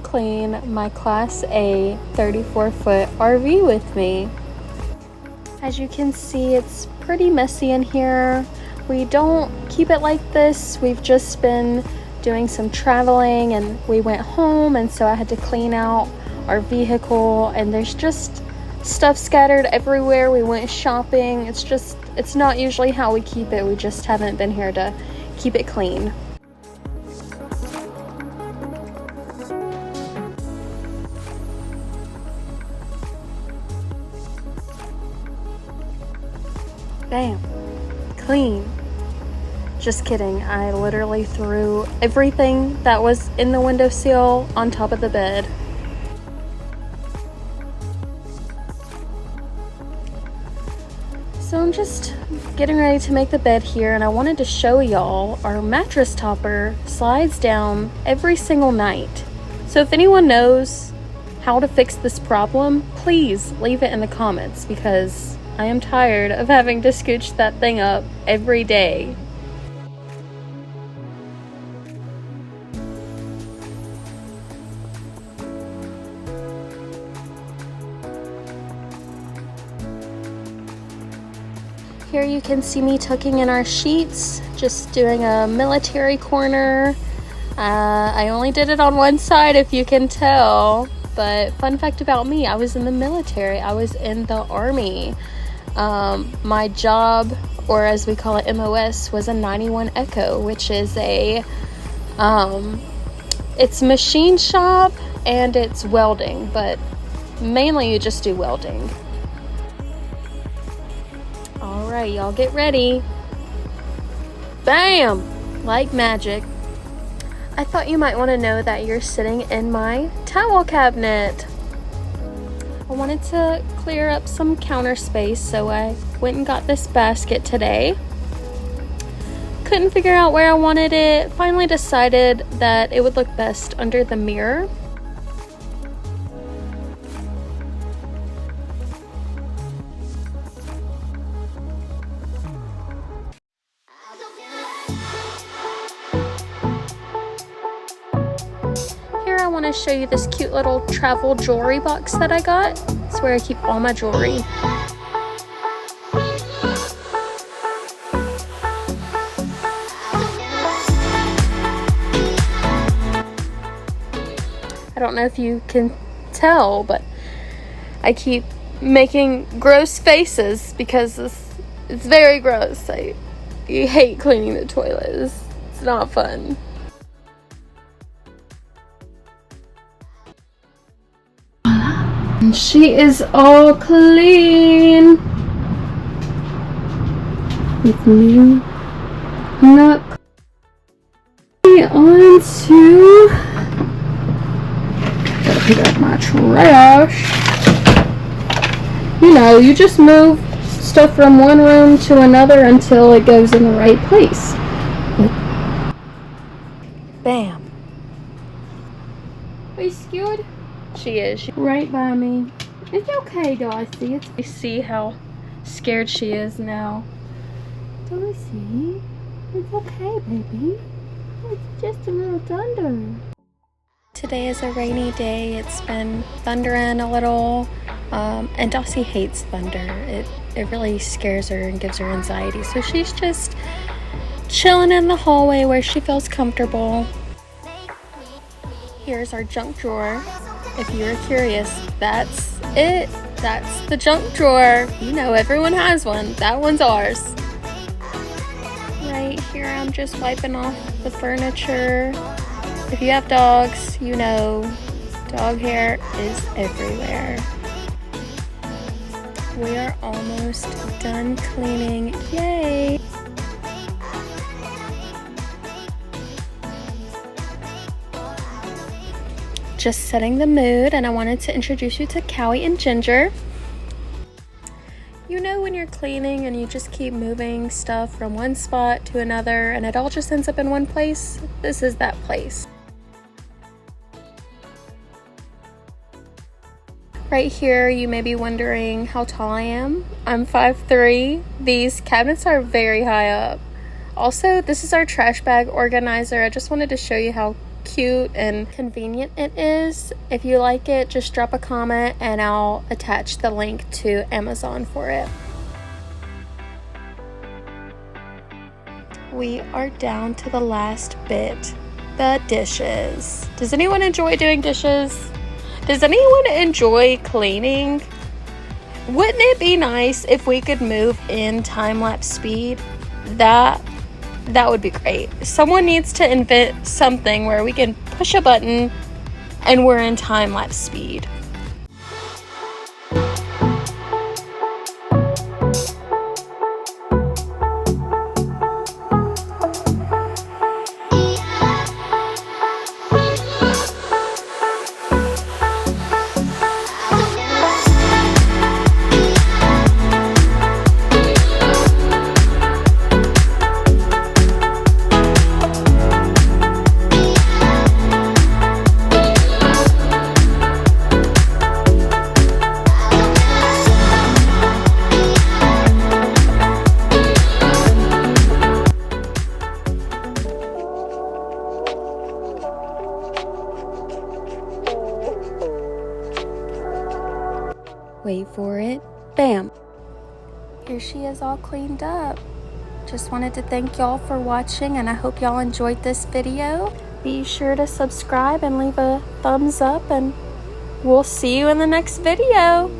and clean my Class A 34-foot RV with me. As you can see, it's pretty messy in here. We don't keep it like this. We've just been doing some traveling and we went home, and so I had to clean out our vehicle, and there's just stuff scattered everywhere. We went shopping. It's not usually how we keep it. We just haven't been here to keep it clean. Bam, clean. Just kidding, I literally threw everything that was in the windowsill on top of the bed. So I'm just getting ready to make the bed here, and I wanted to show y'all our mattress topper slides down every single night. So if anyone knows how to fix this problem, please leave it in the comments, because I am tired of having to scooch that thing up every day. Here you can see me tucking in our sheets, just doing a military corner. I only did it on one side, if you can tell, but fun fact about me, I was in the military. I was in the Army. My job, or as we call it, MOS, was a 91 Echo, which is it's machine shop and it's welding, but mainly you just do welding. All right, y'all get ready. Bam! Like magic. I thought you might want to know that you're sitting in my towel cabinet. I wanted to clear up some counter space, so I went and got this basket today. Couldn't figure out where I wanted it. Finally decided that it would look best under the mirror. I want to show you this cute little travel jewelry box that I got. It's where I keep all my jewelry. I don't know if you can tell, but I keep making gross faces because it's very gross. I hate cleaning the toilet. It's not fun. And she is all clean with me. Not on to pick up my trash. You know, you just move stuff from one room to another until it goes in the right place. Bam. Are you scared? She is. She's right by me. It's okay, Darcy. I see how scared she is now. Darcy, it's okay, baby. It's just a little thunder. Today is a rainy day. It's been thundering a little, and Darcy hates thunder. It really scares her and gives her anxiety. So she's just chilling in the hallway where she feels comfortable. Here's our junk drawer. If you're curious, that's it. That's the junk drawer. You know, everyone has one. That one's ours. Right here, I'm just wiping off the furniture. If you have dogs, you know, dog hair is everywhere. We are almost done cleaning. Yay! Just setting the mood, and I wanted to introduce you to Callie and Ginger. You know when you're cleaning and you just keep moving stuff from one spot to another and it all just ends up in one place? This is that place. Right here, you may be wondering how tall I am. I'm 5'3". These cabinets are very high up. Also, this is our trash bag organizer. I just wanted to show you how cute and convenient it is. If you like it, just drop a comment and I'll attach the link to Amazon for it. We are down to the last bit, the dishes. Does anyone enjoy doing dishes? Does anyone enjoy cleaning? Wouldn't it be nice if we could move in time-lapse speed? That would be great. Someone needs to invent something where we can push a button and we're in time-lapse speed. Wait for it. Bam! Here she is all cleaned up. Just wanted to thank y'all for watching, and I hope y'all enjoyed this video. Be sure to subscribe and leave a thumbs up, and we'll see you in the next video.